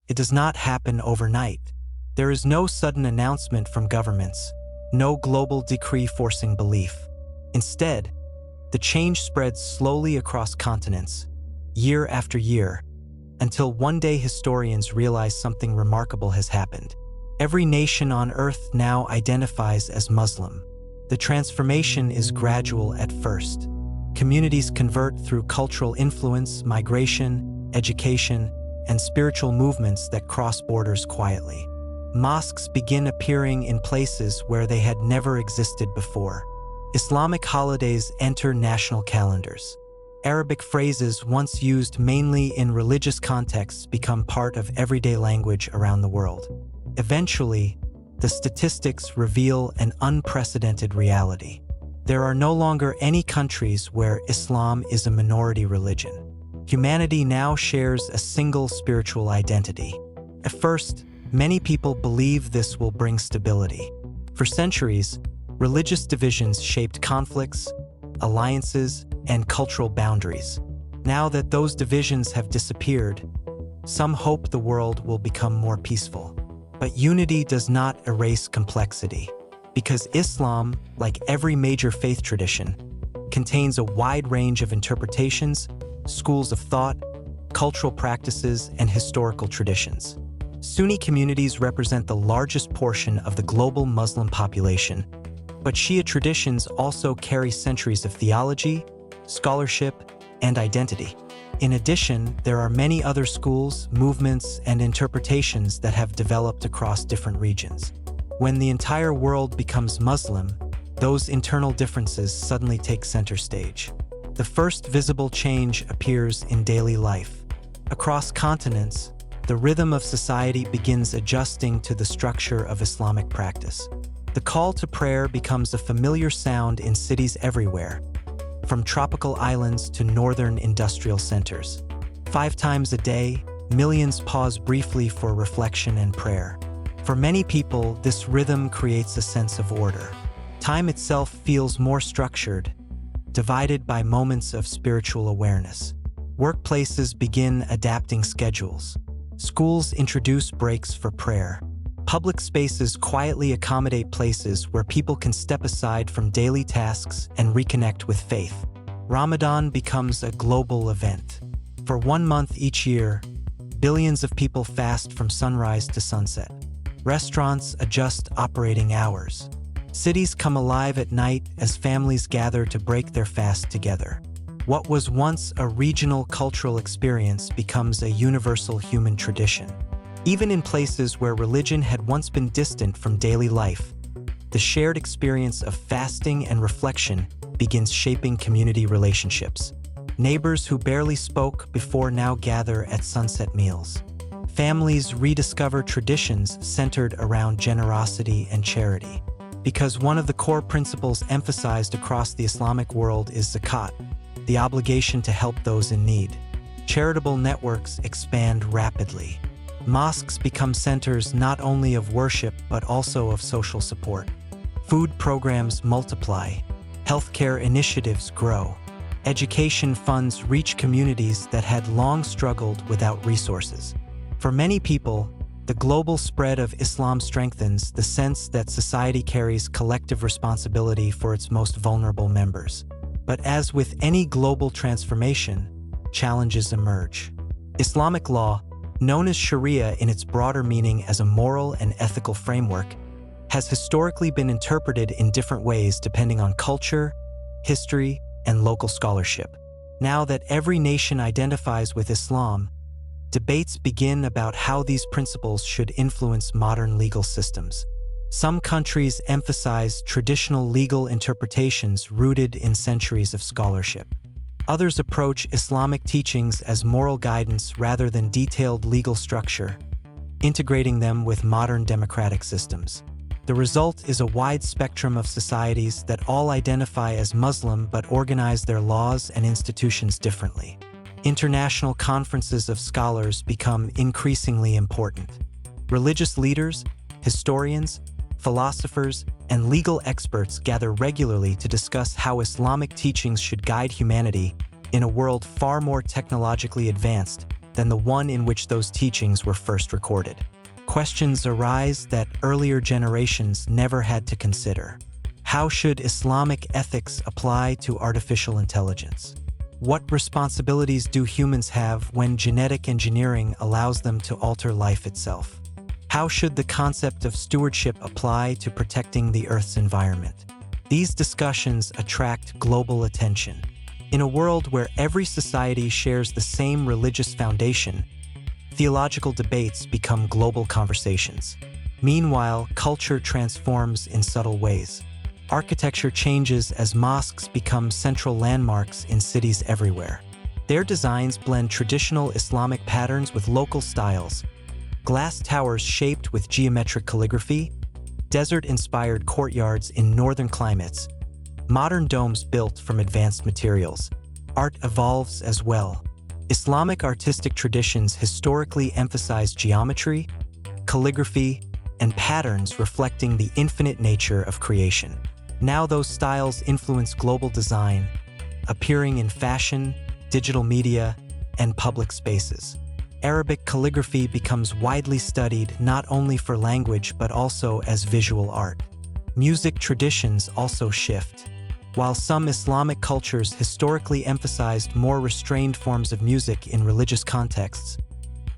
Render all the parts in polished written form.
it does not happen overnight. There is no sudden announcement from governments, no global decree forcing belief. Instead, the change spreads slowly across continents, year after year, until one day historians realize something remarkable has happened. Every nation on Earth now identifies as Muslim. The transformation is gradual at first. Communities convert through cultural influence, migration, education, and spiritual movements that cross borders quietly. Mosques begin appearing in places where they had never existed before. Islamic holidays enter national calendars. Arabic phrases once used mainly in religious contexts become part of everyday language around the world. Eventually, the statistics reveal an unprecedented reality. There are no longer any countries where Islam is a minority religion. Humanity now shares a single spiritual identity. At first, many people believe this will bring stability. For centuries, religious divisions shaped conflicts, alliances, and cultural boundaries. Now that those divisions have disappeared, some hope the world will become more peaceful. But unity does not erase complexity, because Islam, like every major faith tradition, contains a wide range of interpretations, schools of thought, cultural practices, and historical traditions. Sunni communities represent the largest portion of the global Muslim population, but Shia traditions also carry centuries of theology, scholarship, and identity. In addition, there are many other schools, movements, and interpretations that have developed across different regions. When the entire world becomes Muslim, those internal differences suddenly take center stage. The first visible change appears in daily life. Across continents, the rhythm of society begins adjusting to the structure of Islamic practice. The call to prayer becomes a familiar sound in cities everywhere, from tropical islands to northern industrial centers. 5 times a day, millions pause briefly for reflection and prayer. For many people, this rhythm creates a sense of order. Time itself feels more structured, divided by moments of spiritual awareness. Workplaces begin adapting schedules. Schools introduce breaks for prayer. Public spaces quietly accommodate places where people can step aside from daily tasks and reconnect with faith. Ramadan becomes a global event. For 1 month each year, billions of people fast from sunrise to sunset. Restaurants adjust operating hours. Cities come alive at night as families gather to break their fast together. What was once a regional cultural experience becomes a universal human tradition. Even in places where religion had once been distant from daily life, the shared experience of fasting and reflection begins shaping community relationships. Neighbors who barely spoke before now gather at sunset meals. Families rediscover traditions centered around generosity and charity. Because one of the core principles emphasized across the Islamic world is zakat, the obligation to help those in need. Charitable networks expand rapidly. Mosques become centers not only of worship but also of social support. Food programs multiply. Healthcare initiatives grow. Education funds reach communities that had long struggled without resources. For many people, the global spread of Islam strengthens the sense that society carries collective responsibility for its most vulnerable members. But as with any global transformation, challenges emerge. Islamic law, known as Sharia in its broader meaning as a moral and ethical framework, has historically been interpreted in different ways depending on culture, history, and local scholarship. Now that every nation identifies with Islam, debates begin about how these principles should influence modern legal systems. Some countries emphasize traditional legal interpretations rooted in centuries of scholarship. Others approach Islamic teachings as moral guidance rather than detailed legal structure, integrating them with modern democratic systems. The result is a wide spectrum of societies that all identify as Muslim but organize their laws and institutions differently. International conferences of scholars become increasingly important. Religious leaders, historians, philosophers, and legal experts gather regularly to discuss how Islamic teachings should guide humanity in a world far more technologically advanced than the one in which those teachings were first recorded. Questions arise that earlier generations never had to consider. How should Islamic ethics apply to artificial intelligence? What responsibilities do humans have when genetic engineering allows them to alter life itself? How should the concept of stewardship apply to protecting the Earth's environment? These discussions attract global attention. In a world where every society shares the same religious foundation, theological debates become global conversations. Meanwhile, culture transforms in subtle ways. Architecture changes as mosques become central landmarks in cities everywhere. Their designs blend traditional Islamic patterns with local styles. Glass towers shaped with geometric calligraphy, desert-inspired courtyards in northern climates, modern domes built from advanced materials. Art evolves as well. Islamic artistic traditions historically emphasized geometry, calligraphy, and patterns reflecting the infinite nature of creation. Now those styles influence global design, appearing in fashion, digital media, and public spaces. Arabic calligraphy becomes widely studied not only for language but also as visual art. Music traditions also shift. While some Islamic cultures historically emphasized more restrained forms of music in religious contexts,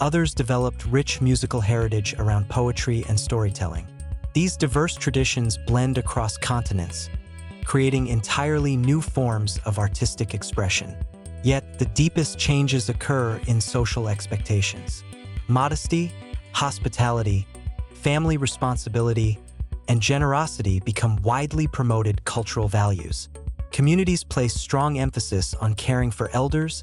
others developed rich musical heritage around poetry and storytelling. These diverse traditions blend across continents, creating entirely new forms of artistic expression. Yet, the deepest changes occur in social expectations. Modesty, hospitality, family responsibility, and generosity become widely promoted cultural values. Communities place strong emphasis on caring for elders,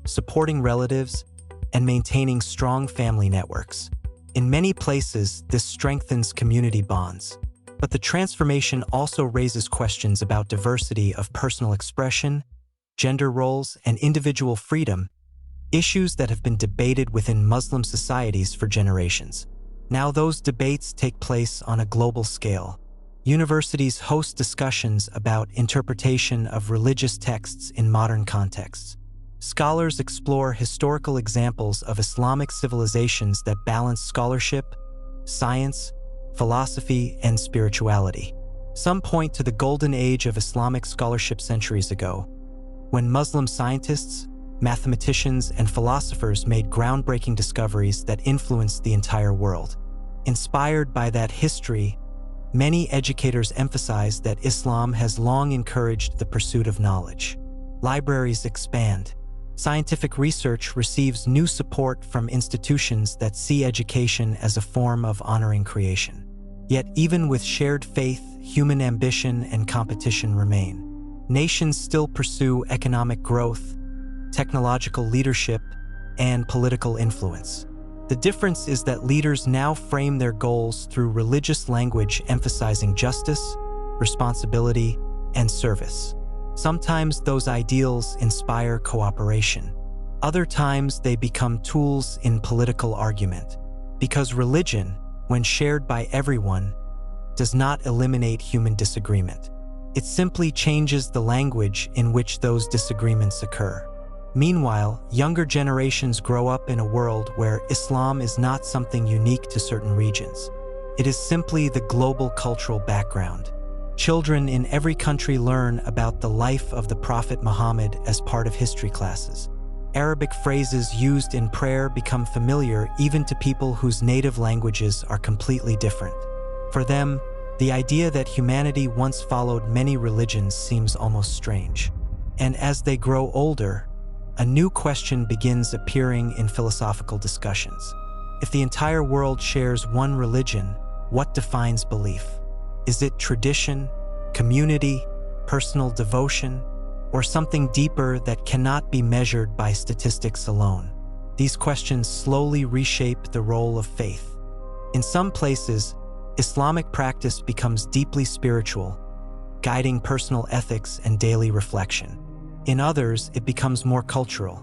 supporting relatives, and maintaining strong family networks. In many places, this strengthens community bonds. But the transformation also raises questions about diversity of personal expression, gender roles, and individual freedom, issues that have been debated within Muslim societies for generations. Now those debates take place on a global scale. Universities host discussions about interpretation of religious texts in modern contexts. Scholars explore historical examples of Islamic civilizations that balance scholarship, science, philosophy, and spirituality. Some point to the golden age of Islamic scholarship centuries ago, when Muslim scientists, mathematicians, and philosophers made groundbreaking discoveries that influenced the entire world. Inspired by that history, many educators emphasize that Islam has long encouraged the pursuit of knowledge. Libraries expand. Scientific research receives new support from institutions that see education as a form of honoring creation. Yet even with shared faith, human ambition and competition remain. Nations still pursue economic growth, technological leadership, and political influence. The difference is that leaders now frame their goals through religious language emphasizing justice, responsibility, and service. Sometimes those ideals inspire cooperation. Other times they become tools in political argument. Because religion, when shared by everyone, does not eliminate human disagreement. It simply changes the language in which those disagreements occur. Meanwhile, younger generations grow up in a world where Islam is not something unique to certain regions. It is simply the global cultural background. Children in every country learn about the life of the Prophet Muhammad as part of history classes. Arabic phrases used in prayer become familiar even to people whose native languages are completely different. For them, the idea that humanity once followed many religions seems almost strange. And as they grow older, a new question begins appearing in philosophical discussions. If the entire world shares one religion, what defines belief? Is it tradition, community, personal devotion, or something deeper that cannot be measured by statistics alone? These questions slowly reshape the role of faith. In some places, Islamic practice becomes deeply spiritual, guiding personal ethics and daily reflection. In others, it becomes more cultural,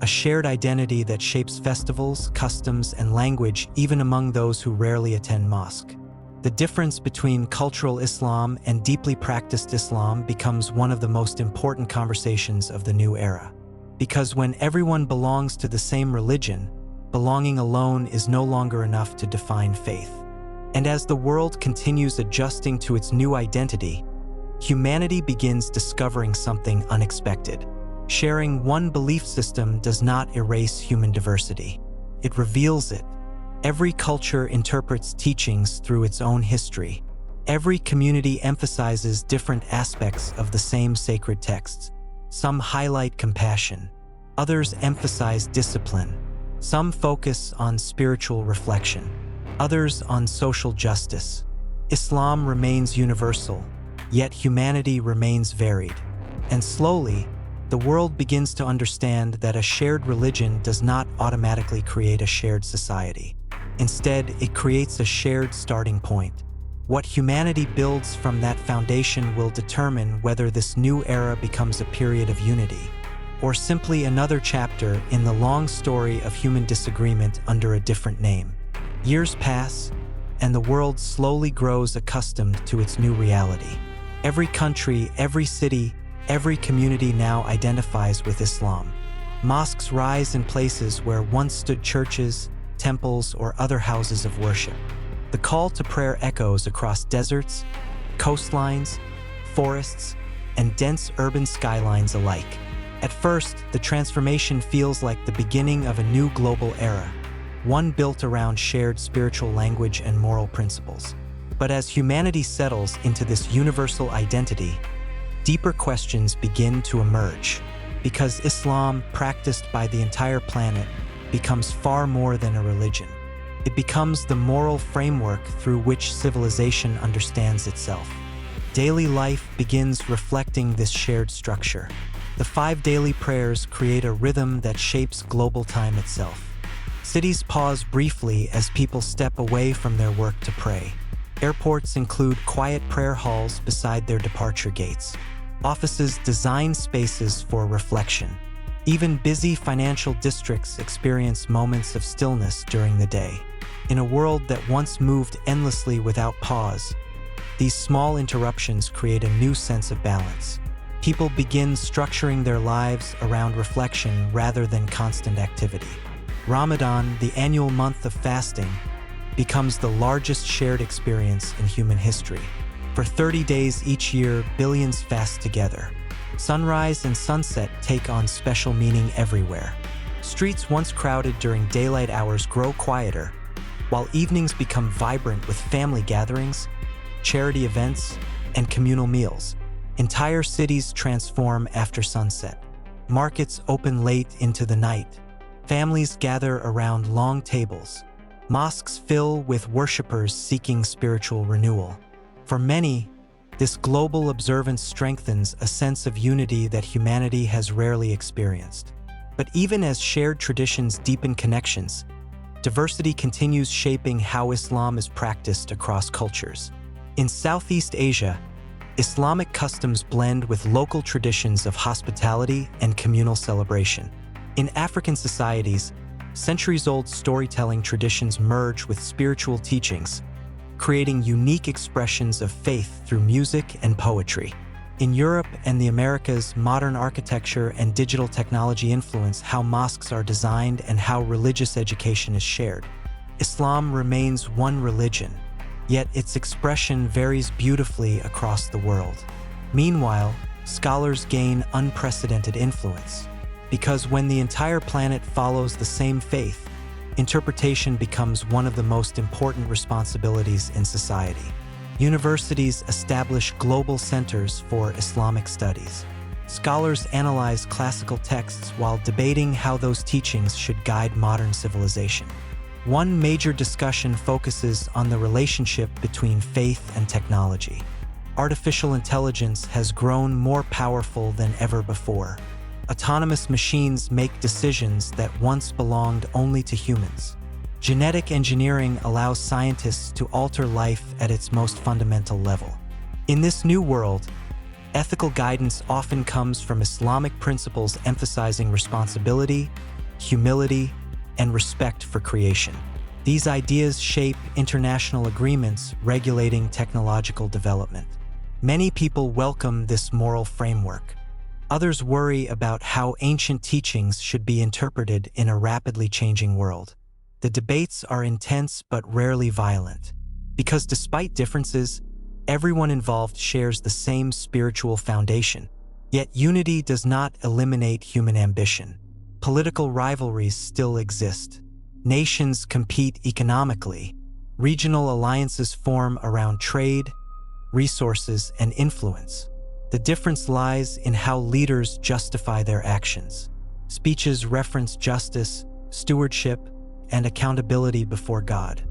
a shared identity that shapes festivals, customs, and language even among those who rarely attend mosque. The difference between cultural Islam and deeply practiced Islam becomes one of the most important conversations of the new era. Because when everyone belongs to the same religion, belonging alone is no longer enough to define faith. And as the world continues adjusting to its new identity, humanity begins discovering something unexpected. Sharing one belief system does not erase human diversity. It reveals it. Every culture interprets teachings through its own history. Every community emphasizes different aspects of the same sacred texts. Some highlight compassion. Others emphasize discipline. Some focus on spiritual reflection. Others on social justice. Islam remains universal, yet humanity remains varied. And slowly, the world begins to understand that a shared religion does not automatically create a shared society. Instead, it creates a shared starting point. What humanity builds from that foundation will determine whether this new era becomes a period of unity, or simply another chapter in the long story of human disagreement under a different name. Years pass, and the world slowly grows accustomed to its new reality. Every country, every city, every community now identifies with Islam. Mosques rise in places where once stood churches, temples, or other houses of worship. The call to prayer echoes across deserts, coastlines, forests, and dense urban skylines alike. At first, the transformation feels like the beginning of a new global era, one built around shared spiritual language and moral principles. But as humanity settles into this universal identity, deeper questions begin to emerge, because Islam, practiced by the entire planet, becomes far more than a religion. It becomes the moral framework through which civilization understands itself. Daily life begins reflecting this shared structure. The 5 daily prayers create a rhythm that shapes global time itself. Cities pause briefly as people step away from their work to pray. Airports include quiet prayer halls beside their departure gates. Offices design spaces for reflection. Even busy financial districts experience moments of stillness during the day. In a world that once moved endlessly without pause, these small interruptions create a new sense of balance. People begin structuring their lives around reflection rather than constant activity. Ramadan, the annual month of fasting, becomes the largest shared experience in human history. For 30 days each year, billions fast together. Sunrise and sunset take on special meaning everywhere. Streets once crowded during daylight hours grow quieter, while evenings become vibrant with family gatherings, charity events, and communal meals. Entire cities transform after sunset. Markets open late into the night. Families gather around long tables. Mosques fill with worshippers seeking spiritual renewal. For many, this global observance strengthens a sense of unity that humanity has rarely experienced. But even as shared traditions deepen connections, diversity continues shaping how Islam is practiced across cultures. In Southeast Asia, Islamic customs blend with local traditions of hospitality and communal celebration. In African societies, centuries-old storytelling traditions merge with spiritual teachings, creating unique expressions of faith through music and poetry. In Europe and the Americas, modern architecture and digital technology influence how mosques are designed and how religious education is shared. Islam remains one religion, yet its expression varies beautifully across the world. Meanwhile, scholars gain unprecedented influence, because when the entire planet follows the same faith, interpretation becomes one of the most important responsibilities in society. Universities establish global centers for Islamic studies. Scholars analyze classical texts while debating how those teachings should guide modern civilization. One major discussion focuses on the relationship between faith and technology. Artificial intelligence has grown more powerful than ever before. Autonomous machines make decisions that once belonged only to humans. Genetic engineering allows scientists to alter life at its most fundamental level. In this new world, ethical guidance often comes from Islamic principles emphasizing responsibility, humility, and respect for creation. These ideas shape international agreements regulating technological development. Many people welcome this moral framework, Others worry about how ancient teachings should be interpreted in a rapidly changing world. The debates are intense but rarely violent, because despite differences, everyone involved shares the same spiritual foundation. Yet unity does not eliminate human ambition. Political rivalries still exist. Nations compete economically. Regional alliances form around trade, resources, and influence. The difference lies in how leaders justify their actions. Speeches reference justice, stewardship, and accountability before God.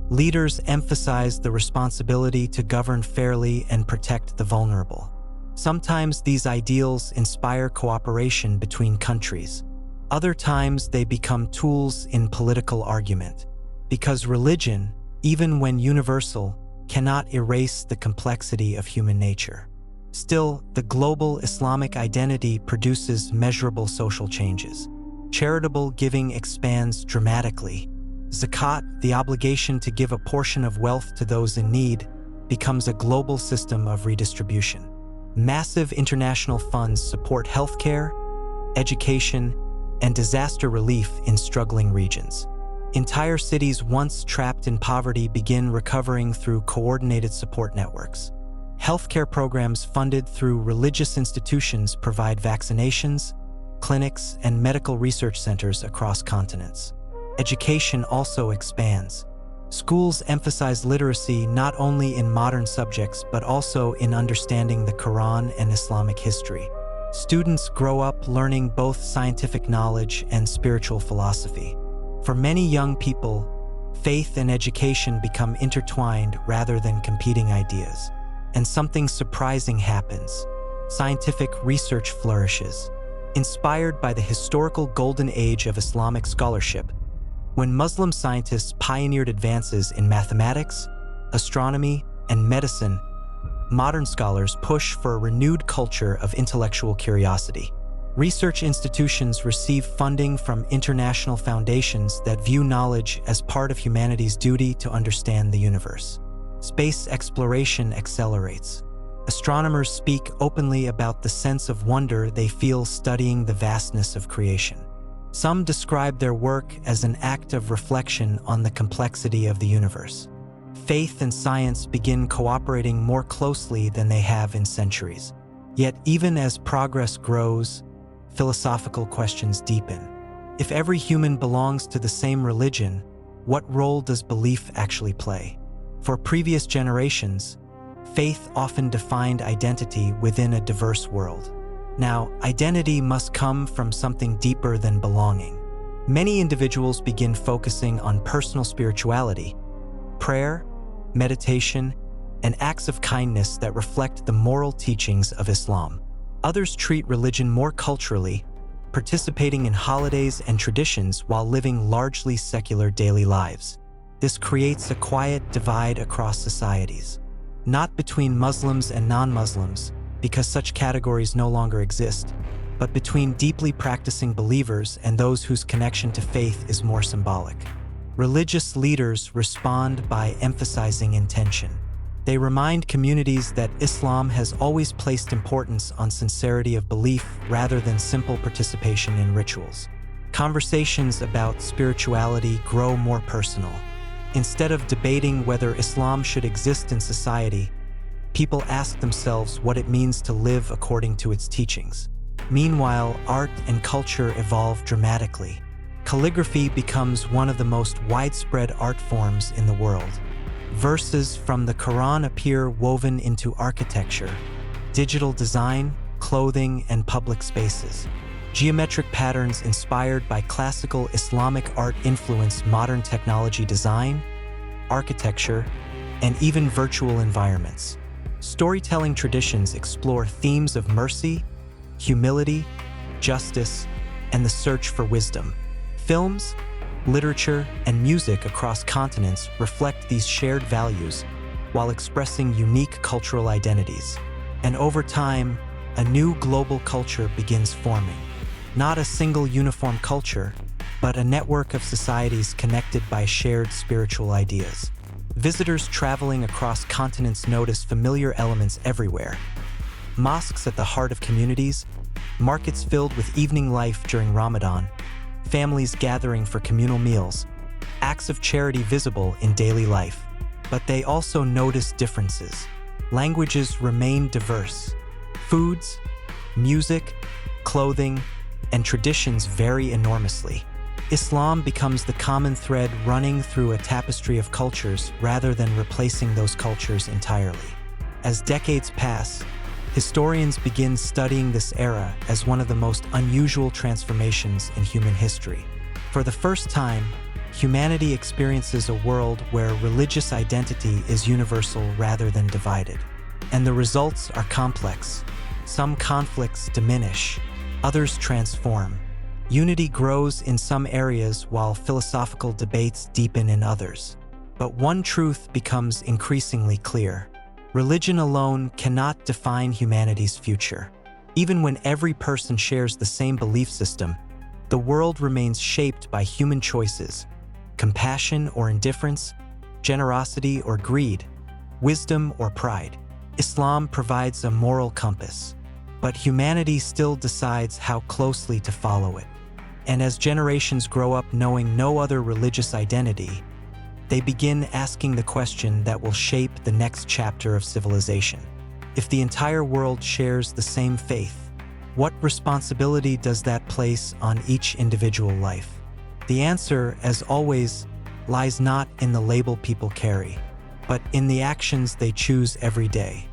Leaders emphasize the responsibility to govern fairly and protect the vulnerable. Sometimes these ideals inspire cooperation between countries. Other times they become tools in political argument, because religion, even when universal, cannot erase the complexity of human nature. Still, the global Islamic identity produces measurable social changes. Charitable giving expands dramatically. Zakat, the obligation to give a portion of wealth to those in need, becomes a global system of redistribution. Massive international funds support healthcare, education, and disaster relief in struggling regions. Entire cities once trapped in poverty begin recovering through coordinated support networks. Healthcare programs funded through religious institutions provide vaccinations, clinics, and medical research centers across continents. Education also expands. Schools emphasize literacy not only in modern subjects but also in understanding the Quran and Islamic history. Students grow up learning both scientific knowledge and spiritual philosophy. For many young people, faith and education become intertwined rather than competing ideas. And something surprising happens. Scientific research flourishes. Inspired by the historical golden age of Islamic scholarship, when Muslim scientists pioneered advances in mathematics, astronomy, and medicine, modern scholars push for a renewed culture of intellectual curiosity. Research institutions receive funding from international foundations that view knowledge as part of humanity's duty to understand the universe. Space exploration accelerates. Astronomers speak openly about the sense of wonder they feel studying the vastness of creation. Some describe their work as an act of reflection on the complexity of the universe. Faith and science begin cooperating more closely than they have in centuries. Yet even as progress grows, philosophical questions deepen. If every human belongs to the same religion, what role does belief actually play? For previous generations, faith often defined identity within a diverse world. Now, identity must come from something deeper than belonging. Many individuals begin focusing on personal spirituality, prayer, meditation, and acts of kindness that reflect the moral teachings of Islam. Others treat religion more culturally, participating in holidays and traditions while living largely secular daily lives. This creates a quiet divide across societies, not between Muslims and non-Muslims, because such categories no longer exist, but between deeply practicing believers and those whose connection to faith is more symbolic. Religious leaders respond by emphasizing intention. They remind communities that Islam has always placed importance on sincerity of belief rather than simple participation in rituals. Conversations about spirituality grow more personal. Instead of debating whether Islam should exist in society, people ask themselves what it means to live according to its teachings. Meanwhile, art and culture evolve dramatically. Calligraphy becomes one of the most widespread art forms in the world. Verses from the Quran appear woven into architecture, digital design, clothing, and public spaces. Geometric patterns inspired by classical Islamic art influence modern technology design, architecture, and even virtual environments. Storytelling traditions explore themes of mercy, humility, justice, and the search for wisdom. Films, literature, and music across continents reflect these shared values while expressing unique cultural identities. And over time, a new global culture begins forming. Not a single uniform culture, but a network of societies connected by shared spiritual ideas. Visitors traveling across continents notice familiar elements everywhere. Mosques at the heart of communities, markets filled with evening life during Ramadan, families gathering for communal meals, acts of charity visible in daily life. But they also notice differences. Languages remain diverse. Foods, music, clothing, and traditions vary enormously. Islam becomes the common thread running through a tapestry of cultures rather than replacing those cultures entirely. As decades pass, historians begin studying this era as one of the most unusual transformations in human history. For the first time, humanity experiences a world where religious identity is universal rather than divided. And the results are complex. Some conflicts diminish, others transform. Unity grows in some areas while philosophical debates deepen in others. But one truth becomes increasingly clear. Religion alone cannot define humanity's future. Even when every person shares the same belief system, the world remains shaped by human choices: compassion or indifference, generosity or greed, wisdom or pride. Islam provides a moral compass, but humanity still decides how closely to follow it. And as generations grow up knowing no other religious identity, they begin asking the question that will shape the next chapter of civilization. If the entire world shares the same faith, what responsibility does that place on each individual life? The answer, as always, lies not in the label people carry, but in the actions they choose every day.